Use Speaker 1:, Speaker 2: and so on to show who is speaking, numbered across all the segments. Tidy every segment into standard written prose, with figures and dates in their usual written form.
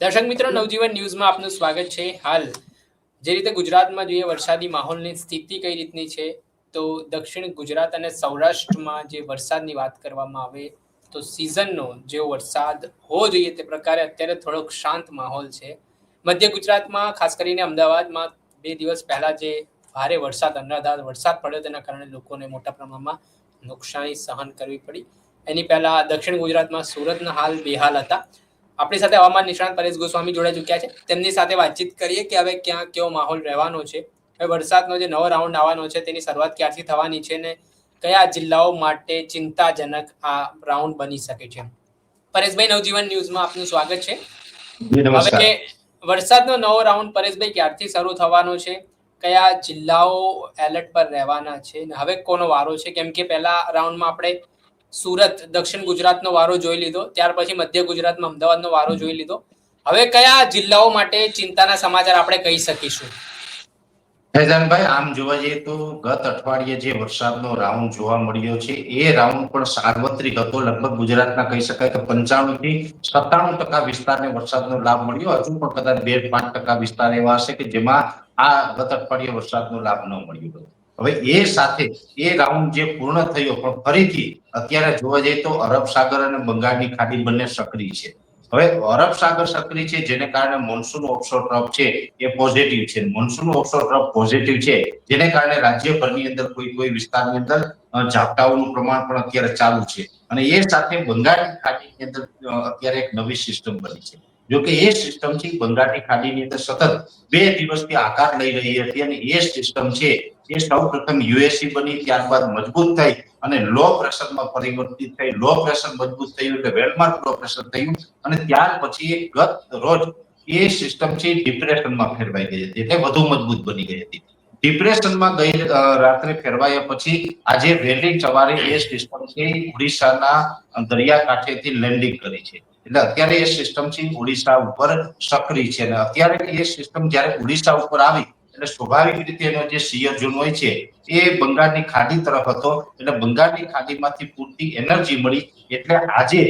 Speaker 1: દર્શક મિત્રો, નવજીવન ન્યૂઝમાં આપનું સ્વાગત છે. હાલ જે રીતે ગુજરાતમાં જોઈએ વરસાદી માહોલની સ્થિતિ કઈ રીતની છે, તો દક્ષિણ ગુજરાત અને સૌરાષ્ટ્રમાં જે વરસાદની વાત કરવામાં આવે તો સિઝનનો જે વરસાદ હોવો જોઈએ તે પ્રકારે અત્યારે થોડોક શાંત માહોલ છે. મધ્ય ગુજરાતમાં ખાસ કરીને અમદાવાદમાં 2 દિવસ પહેલા જે ભારે વરસાદ અનરાધાર વરસાદ પડ્યો તેના કારણે લોકોને મોટા પ્રમાણમાં નુકસાની સહન કરવી પડી. એની પહેલા દક્ષિણ ગુજરાતમાં સુરતના હાલ બેહાલ હતા. આપણી સાથે હવામાન નિષ્ણાત પરેશ ગોસ્વામી જોડાઈ ચૂક્યા છે. તેમની સાથે વાતચીત કરીએ કે હવે ક્યાં કેવો માહોલ રહેવાનો છે, હવે વરસાદનો જે નવો રાઉન્ડ આવવાનો છે તેની શરૂઆત ક્યારથી થવાની છે ને કયા જિલ્લાઓ માટે ચિંતાજનક આ રાઉન્ડ બની શકે છે. પરેશભાઈ, નવજીવન ન્યૂઝમાં આપનું સ્વાગત છે. હવે વરસાદનો નવો રાઉન્ડ પરેશભાઈ ક્યારથી શરૂ થવાનો છે, કયા જિલ્લાઓ એલર્ટ પર રહેવાના છે ને હવે કોનો વારો છે? કેમ કે પહેલા રાઉન્ડમાં આપણે સુરત દક્ષિણ ગુજરાતનો વારો જોઈ લીધો, ત્યાર પછી મધ્ય ગુજરાતમાં અમદાવાદનો વારો જોઈ લીધો. હવે કયા જિલ્લાઓ માટે ચિંતાના સમાચાર આપણે કહી શકીશું?
Speaker 2: ફૈઝાનભાઈ, આમ જોવા જઈએ તો ગત અઠવાડિયે જે વરસાદનો રાઉન્ડ જોવા મળ્યો છે એ રાઉન્ડ પણ સાર્વત્રિક હતો. લગભગ ગુજરાતના કહી શકાય કે 95 થી 97% વિસ્તારને વરસાદનો લાભ મળ્યો. હજુ પણ કદાચ 2-5% વિસ્તાર એવા હશે કે જેમાં આ ગત અઠવાડિયે વરસાદનો લાભ ન મળ્યો. હવે એ સાથે એ રાઉન્ડ જે પૂર્ણ થયો, પણ ફરીથી અત્યારે જોવા જઈએ તો અરબ સાગર અને બંગાળની ખાડી બંને સક્રિય છે. હવે અરબ સાગર સક્રિય છે જેને કારણે મોન્સૂન ઓફશોર ટ્રફ છે એ પોઝિટિવ છે. મોન્સૂન ઓફશોર ટ્રફ પોઝિટિવ છે જેને કારણે રાજ્યભરની અંદર કોઈ વિસ્તારની અંદર ઝાપટાઓનું પ્રમાણ પણ અત્યારે ચાલુ છે. અને એ સાથે બંગાળની ખાડીની અંદર અત્યારે એક નવી સિસ્ટમ બની છે. જો કે એ સિસ્ટમ છે બંગાળની ખાડીની અંદર સતત 2 દિવસથી આકાર લઈ રહી હતી અને એ સિસ્ટમ છે એ સૌ પ્રથમ યુએસી બની, ત્યારબાદ મજબૂત થઈ અને લો પ્રેશરમાં પરિવર્તિત થઈ. લો પ્રેશર મજબૂત થયું એટલે વેલમાર્ક લો પ્રેશર થયું અને ત્યાર પછી ગત રોજ એ સિસ્ટમ છે ડિપ્રેશનમાં ફેરવાઈ ગઈ હતી, એટલે વધુ મજબૂત બની ગઈ હતી. ડિપ્રેશનમાં ગઈ રાત્રે ફેરવાયા પછી આજે વહેલી સવારે એ સિસ્ટમ છે ઓડિશાના દરિયાકાંઠેથી લેન્ડિંગ કરી છે. એટલે અત્યારે એ સિસ્ટમ છે ઓડિશા ઉપર સક્રિય છે અને અત્યારે એ સિસ્ટમ જ્યારે ઓડિશા ઉપર આવી એટલે સ્વાભાવિક રીતે એનો જે શિયર ઝોન હોય છે એ બંગાળની ખાડી તરફ હતો. એટલે બંગાળની ખાડીમાંથી પૂરતી એનર્જી મળી એટલે આજે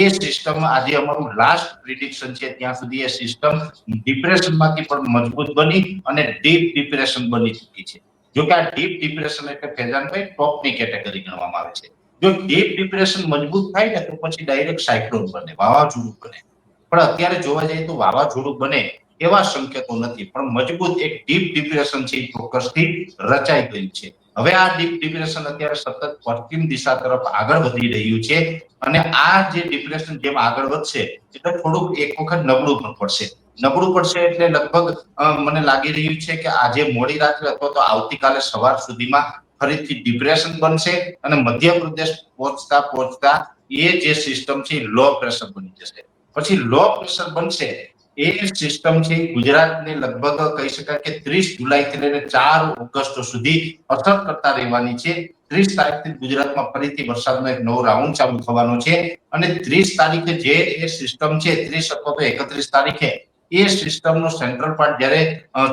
Speaker 2: એ સિસ્ટમ આજે અમારું લાસ્ટ પ્રિડિક્શન છે ત્યાં સુધી એ સિસ્ટમ ડિપ્રેશનમાંથી પણ મજબૂત બની અને ડીપ ડિપ્રેશન બની ચૂકી છે. જો કે આ ડીપ ડિપ્રેશન એટલે ફૈઝાનભાઈ ટોપની કેટેગરી ગણવામાં આવે છે. જો ડીપ ડિપ્રેશન મજબૂત થાય ને તો પછી ડાયરેક્ટ સાયક્લોન બને, વાવાઝોડું બને. પણ અત્યારે જોવા જઈએ તો વાવાઝોડું બને એવા સંકેતો નથી, પણ મજબૂત એક ડીપ ડિપ્રેશન છે ચોક્કસથી રચાઈ ગયું છે. હવે આ ડીપ ડિપ્રેશન અત્યારે સતત પશ્ચિમ દિશા તરફ આગળ વધી રહ્યું છે અને આ જે ડિપ્રેશન જેમ આગળ વધશે એટલે થોડુંક એક વખત નબળું પણ પડશે. નબળું પડશે એટલે લગભગ મને લાગી રહ્યું છે કે આજે મોડી રાત્રે અથવા તો આવતીકાલે સવાર સુધીમાં ફરીથી ડિપ્રેશન બનશે અને મધ્યપ્રદેશ પહોંચતા પહોંચતા એ જે સિસ્ટમ છે લો પ્રેશર બની જશે. પછી લો પ્રેશર બનશે એ સિસ્ટમ છે ગુજરાતને લગભગ કહી શકાય કે 30 જુલાઈથી લઈને 4 ઓગસ્ટ સુધી અસર કરતા રહેવાની છે. 30 તારીખથી ગુજરાતમાં ફરીથી વરસાદનો એક નવો રાઉન્ડ ચાલુ થવાનો છે અને 30 તારીખે જે એ સિસ્ટમ છે 30 અથવા તો 31 તારીખે એ સિસ્ટમનો સેન્ટ્રલ પાર્ટ જ્યારે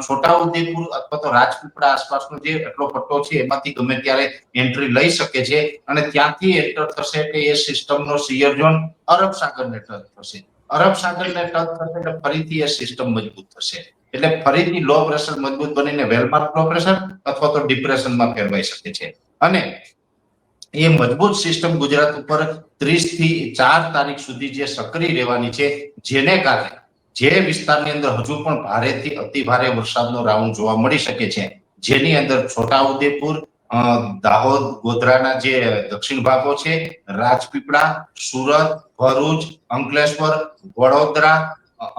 Speaker 2: છોટાઉદેપુર અથવા તો રાજપીપળા આસપાસનો જે એટલો પટ્ટો છે એમાંથી ગમે ત્યારે એન્ટ્રી લઈ શકે છે અને ત્યાંથી એન્ટર થશે કે એ સિસ્ટમનો શિયર ઝોન અરબ સાગરને ટચ થશે. અરબ સાગરને ટચ થશે એટલે ફરીથી એ સિસ્ટમ મજબૂત થશે. એટલે ફરીથી લો પ્રેશર મજબૂત બનીને વેલમાર્ક લો પ્રેશર અથવા તો ડિપ્રેશનમાં ફેરવાઈ શકે છે. અને એ મજબૂત સિસ્ટમ ગુજરાત ઉપર 30 થી 4 તારીખ સુધી જે સક્રિય રહેવાની છે જેને કારણે જે વિસ્તારની અંદર હજુ પણ ભારેથી અતિ ભારે વરસાદનો રાઉન્ડ જોવા મળી શકે છે, જેની અંદર છોટાઉદેપુર, દાહોદ, ગોધરાના જે દક્ષિણ ભાગો છે, રાજપીપળા, સુરત, ભરૂચ, અંકલેશ્વર, વડોદરા,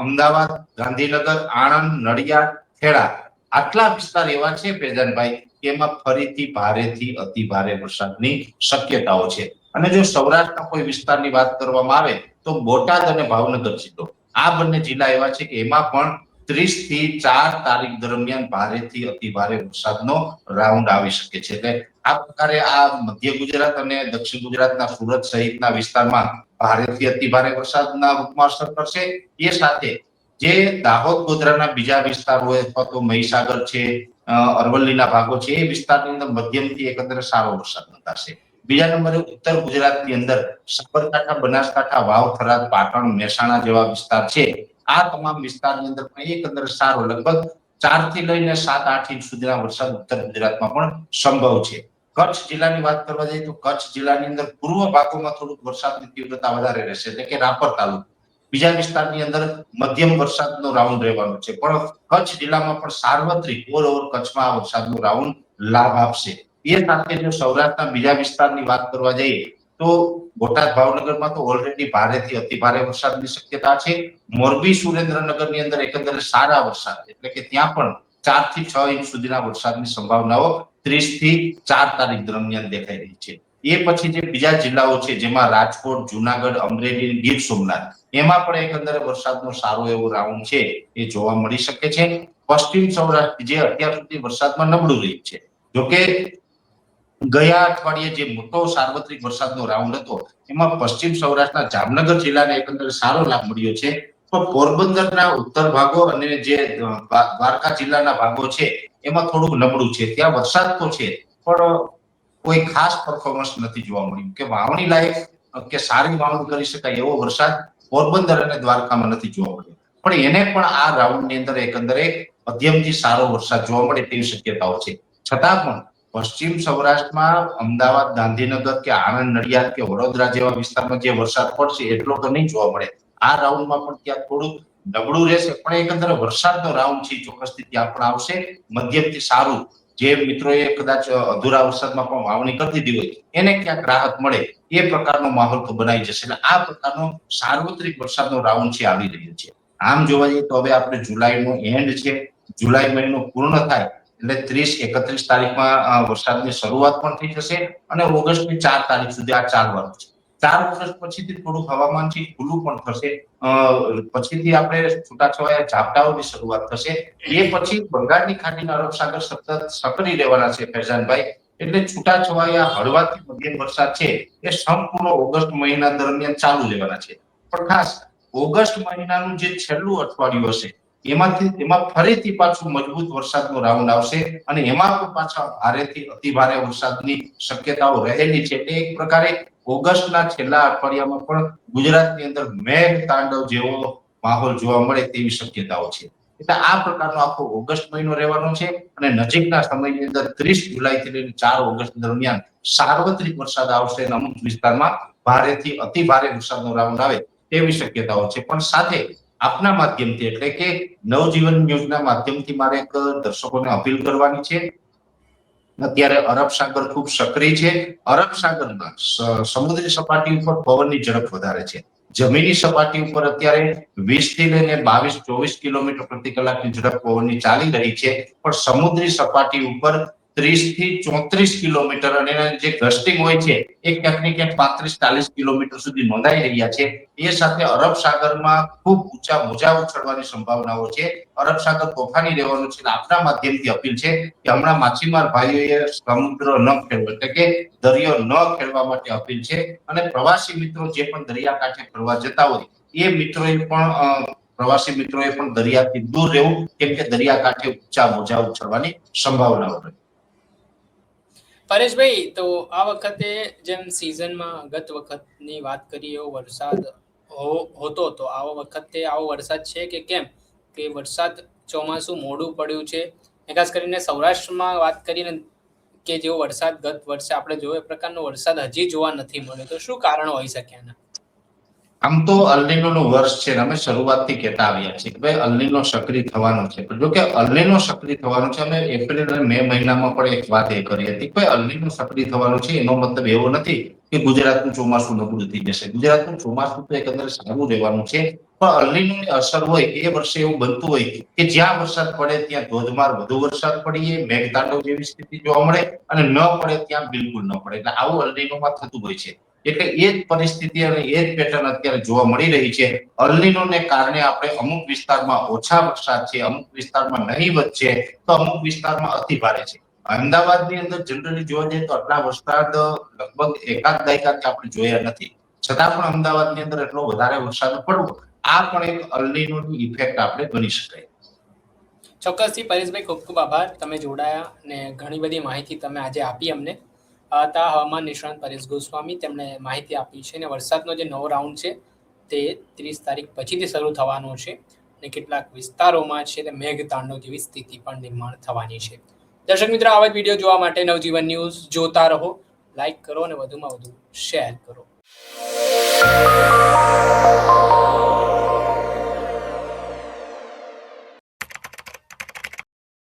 Speaker 2: અમદાવાદ, ગાંધીનગર, આણંદ, નડિયાદ, ખેડા આટલા વિસ્તાર એવા છે ફૈઝાનભાઈ એમાં ફરીથી ભારેથી અતિ ભારે વરસાદની શક્યતાઓ છે. અને જો સૌરાષ્ટ્રના કોઈ વિસ્તારની વાત કરવામાં આવે તો બોટાદ અને ભાવનગર જિલ્લો આ બંને જિલ્લા એવા છે કે એમાં પણ 30 થી 4 તારીખ દરમિયાન ભારેથી અતિ ભારે વરસાદનો રાઉન્ડ આવી શકે છે. એટલે આ પ્રકારે આ મધ્ય ગુજરાત અને દક્ષિણ ગુજરાતના સુરત સહિતના વિસ્તારમાં ભારેથી અતિ ભારે વરસાદના રૂપમાં અસર કરશે. એ સાથે જે દાહોદ ગોધરાના બીજા વિસ્તાર હોય અથવા તો મહીસાગર છે, અરવલ્લીના ભાગો છે એ વિસ્તારની અંદર મધ્યમથી એકંદરે સારો વરસાદ નોંધાશે. બીજા નંબરે ઉત્તર ગુજરાતની અંદર સાબરકાંઠા, બનાસકાંઠા, વાવ, થરાદ, પાટણ, મહેસાણા જેવા વિસ્તાર છે આ તમામ વિસ્તારની અંદર પણ એકંદરે સારો લગભગ 4 થી લઈને 7-8 ઇંચ સુધીના વરસાદ ઉત્તર ગુજરાતમાં પણ સંભવ છે. કચ્છ જિલ્લાની વાત કરવા જઈએ તો કચ્છ જિલ્લાની અંદર પૂર્વ ભાગોમાં થોડુંક વરસાદની તીવ્રતા વધારે રહેશે, એટલે કે રાપર તાલુકો. બીજા વિસ્તારની અંદર મધ્યમ વરસાદનો રાઉન્ડ રહેવાનો છે, પણ કચ્છ જિલ્લામાં પણ સાર્વત્રિક ઓલ ઓવર કચ્છમાં આ વરસાદનો રાઉન્ડ લાભ આપશે. એ સાથે જો સૌરાષ્ટ્રના બીજા વિસ્તારની વાત કરવા જઈએ તો બોટાદ ભાવનગરમાં તો ઓલરેડી ભારેથી અતિ ભારે વરસાદની શક્યતા છે. મોરબી સુરેન્દ્રનગરની અંદર એકંદરે સારા વરસાદ, એટલે કે ત્યાં પણ 4 થી 6 ઇંચ સુધીના વરસાદની સંભાવનાઓ 30 થી 4 તારીખ દરમિયાન દેખાઈ રહી છે. એ પછી જે બીજા જિલ્લાઓ છે જેમાં રાજકોટ, જુનાગઢ, અમરેલી, ગીર સોમનાથ, એમાં પણ એકંદરે વરસાદનો સારો એવો રાઉન્ડ છે એ જોવા મળી શકે છે. પશ્ચિમ સૌરાષ્ટ્ર જે અત્યાર સુધી વરસાદમાં નબળું રહ્યું છે, જોકે ગયા અઠવાડિયે જે મોટો સાર્વત્રિક વરસાદનો રાઉન્ડ હતો એમાં પશ્ચિમ સૌરાષ્ટ્રના જામનગર જિલ્લાને એકંદરે સારો લાભ મળ્યો છે. તો પોરબંદરના ઉત્તર ભાગો અને જે દ્વારકા જિલ્લાના ભાગો છે એમાં થોડુંક નબળું છે. ત્યાં વરસાદ તો છે પણ કોઈ ખાસ પરફોર્મન્સ નથી જોવા મળ્યું કે વાવણી લાયક કે સારી વાવણી કરી શકાય એવો વરસાદ પોરબંદર અને દ્વારકામાં નથી જોવા મળ્યો. પણ એને પણ આ રાઉન્ડની અંદર એકંદરે મધ્યમથી સારો વરસાદ જોવા મળે તેવી શક્યતાઓ છે. છતાં પણ પશ્ચિમ સૌરાષ્ટ્રમાં અમદાવાદ, ગાંધીનગર કે આણંદ, નડિયાદ કે વડોદરા જેવા વિસ્તારમાં જે વરસાદ પડશે એટલો તો નહીં જોવા મળે. આ રાઉન્ડમાં પણ ત્યાં થોડુંક નબળું રહેશે, પણ એકંદરે વરસાદનો રાઉન્ડ છે ચોક્કસથી ત્યાં પણ આવશે. મધ્યમથી સારું, જે મિત્રોએ કદાચ અધૂરા વરસાદમાં પણ વાવણી કરી દીધી હોય એને ક્યાંક રાહત મળે એ પ્રકારનો માહોલ તો બનાવી જશે. એટલે આ પ્રકારનો સાર્વત્રિક વરસાદનો રાઉન્ડ છે આવી રહ્યો છે. આમ જોવા જઈએ તો હવે આપણે જુલાઈનો એન્ડ છે, જુલાઈ મહિનો પૂર્ણ થાય એટલે 30-31 તારીખમાં વરસાદની શરૂઆત પણ થઈ જશે અને ઓગસ્ટની 4 તારીખ સુધી આ ચાલવાનું છે. 4 ઓગસ્ટ પછીથી થોડુંક હવામાન છે ખુલ્લું પણ થશે. પછીથી આપણે છૂટાછવાયા ઝાપટાઓની શરૂઆત થશે. એ પછી બંગાળની ખાડીના અરબ સાગર સતત સક્રિય રહેવાના છે ફૈઝાનભાઈ, એટલે છૂટાછવાયા હળવાથી મધ્યમ વરસાદ છે એ સંપૂર્ણ ઓગસ્ટ મહિના દરમિયાન ચાલુ રહેવાના છે. પણ ખાસ ઓગસ્ટ મહિનાનું જે છેલ્લું અઠવાડિયું હશે એમાં ફરીથી પાછું મજબૂત વરસાદનો રાઉન્ડ આવશે અને એમાં પણ પાછા ભારેથી અતિ ભારે વરસાદની શક્યતાઓ રહેલી છે. એટલે એક પ્રકારે ઓગસ્ટના છેલ્લા અઠવાડિયામાં પણ ગુજરાતની અંદર મેઘ તાંડવ જેવો માહોલ જોવા મળે તેવી શક્યતાઓ છે. એટલે આ પ્રકારનો આખો ઓગસ્ટ મહિનો રહેવાનો છે અને નજીકના સમયની અંદર 30 જુલાઈથી લઈને 4 ઓગસ્ટ દરમિયાન સાર્વત્રિક વરસાદ આવશે અને અમુક વિસ્તારમાં ભારેથી અતિ ભારે વરસાદનો રાઉન્ડ આવે તેવી શક્યતાઓ છે. પણ સાથે આપના માધ્યમથી એટલે કે નવજીવન ન્યૂઝના માધ્યમથી મારે એક દર્શકોને અપીલ કરવાની છે. અત્યારે અરબ સાગર ખૂબ સક્રિય છે. અરબ સાગરમાં સમુદ્રી સપાટી ઉપર પવનની ઝડપ વધારે છે. જમીની સપાટી ઉપર અત્યારે 20 થી લઈને 22-24 કિલોમીટર પ્રતિ કલાકની ઝડપ પવનની ચાલી રહી છે, પણ સમુદ્રી સપાટી ઉપર 30 થી 34 કિલોમીટર અને જે ગસ્ટિંગ હોય છે એ ક્યાંક ને ક્યાંક 35-40 કિલોમીટર સુધી નોંધાઈ રહ્યા છે. એ સાથે અરબ સાગરમાં ખૂબ ઊંચા મોજા ઉછળવાની સંભાવનાઓ છે. અરબ સાગર તોફાની રહેવાનું છે. આપના માધ્યમથી અપીલ છે કે હમણાં માછીમાર ભાઈઓએ સમુદ્ર ન ખેડવો, એટલે કે દરિયો ન ખેડવા માટે અપીલ છે. અને પ્રવાસી મિત્રો જે પણ દરિયાકાંઠે ફરવા જતા હોય એ મિત્રોએ પણ પ્રવાસી મિત્રોએ પણ દરિયાથી દૂર રહેવું, કેમ કે દરિયાકાંઠે ઊંચા મોજા ઉછળવાની સંભાવનાઓ રહે.
Speaker 1: પરેશભાઈ, તો આ વખતે જેમ સિઝનમાં ગત વખતની વાત કરી એવો વરસાદ હોતો હતો, આવો વખતે આવો વરસાદ છે કે કેમ? કે વરસાદ ચોમાસું મોડું પડ્યું છે, ખાસ કરીને સૌરાષ્ટ્રમાં વાત કરીને કે જેવો વરસાદ ગત વર્ષે આપણે જોયો એ પ્રકારનો વરસાદ હજી જોવા નથી મળ્યો, તો શું કારણ હોઈ શકે આના?
Speaker 2: આમ તો અલ્નીનોનું વર્ષ છે, અમે શરૂઆતથી કહેતા આવ્યા છીએ કે ભાઈ અલ્નીનો સક્રિય થવાનો છે. પણ જો કે અલ્નીનો સક્રિય થવાનો છે, અમે એપ્રિલ અને મે મહિનામાં પણ એક વાત એ કરી હતી કે અલ્નીનો સક્રિય થવાનો છે એનો મતલબ એવો નથી કે ગુજરાતનું ચોમાસું નબળું થઈ જશે. ગુજરાતનું ચોમાસું તો એકંદરે સારું રહેવાનું છે, પણ અલ્નીનોની અસર હોય એ વર્ષે એવું બનતું હોય કે જ્યાં વરસાદ પડે ત્યાં ધોધમાર વધુ વરસાદ પડીએ, મેઘતાંડવ જેવી સ્થિતિ જોવા મળે અને ન પડે ત્યાં બિલકુલ ન પડે. એટલે આવું અલ્નીનોમાં થતું હોય છે. એટલે એ જ પરિસ્થિતિ અને એ જ પેટર્ન અત્યારે જોવા મળી રહી છે. અલ્નીનોને કારણે આપણે અમુક વિસ્તારમાં ઓછા વરસાદ છે, અમુક વિસ્તારમાં નહીવત છે, તો અમુક વિસ્તારમાં અતિ ભારે છે. અમદાવાદની અંદર જનરલી જોવા જઈએ તો આટલા વરસાદ લગભગ એકાદ દાયકાથી આપણે જોયા નથી. છતાં પણ અમદાવાદની અંદર એટલો વધારે વરસાદ પડવો આ પણ એક અલ્નીનોની ઇફેક્ટ આપણે ગણી શકાય.
Speaker 1: ચોક્કસથી પરેશભાઈ, ખૂબ ખૂબ આભાર, તમે જોડાયા અને ઘણી બધી માહિતી તમે આજે આપી અમને. હતા હવામાન નિષ્ણાંત પરેશ ગોસ્વામી, તેમણે માહિતી આપી છે અને વરસાદનો જે નવો રાઉન્ડ છે તે 30 તારીખ પછીથી શરૂ થવાનો છે. અને કેટલાક વિસ્તારોમાં છે તે મેઘતાંડવ જેવી સ્થિતિ પણ નિર્માણ થવાની છે. દર્શક મિત્રો, આવા જ વિડીયો જોવા માટે નવજીવન ન્યૂઝ જોતા રહો, લાઈક કરો અને વધુમાં વધુ શેર કરો.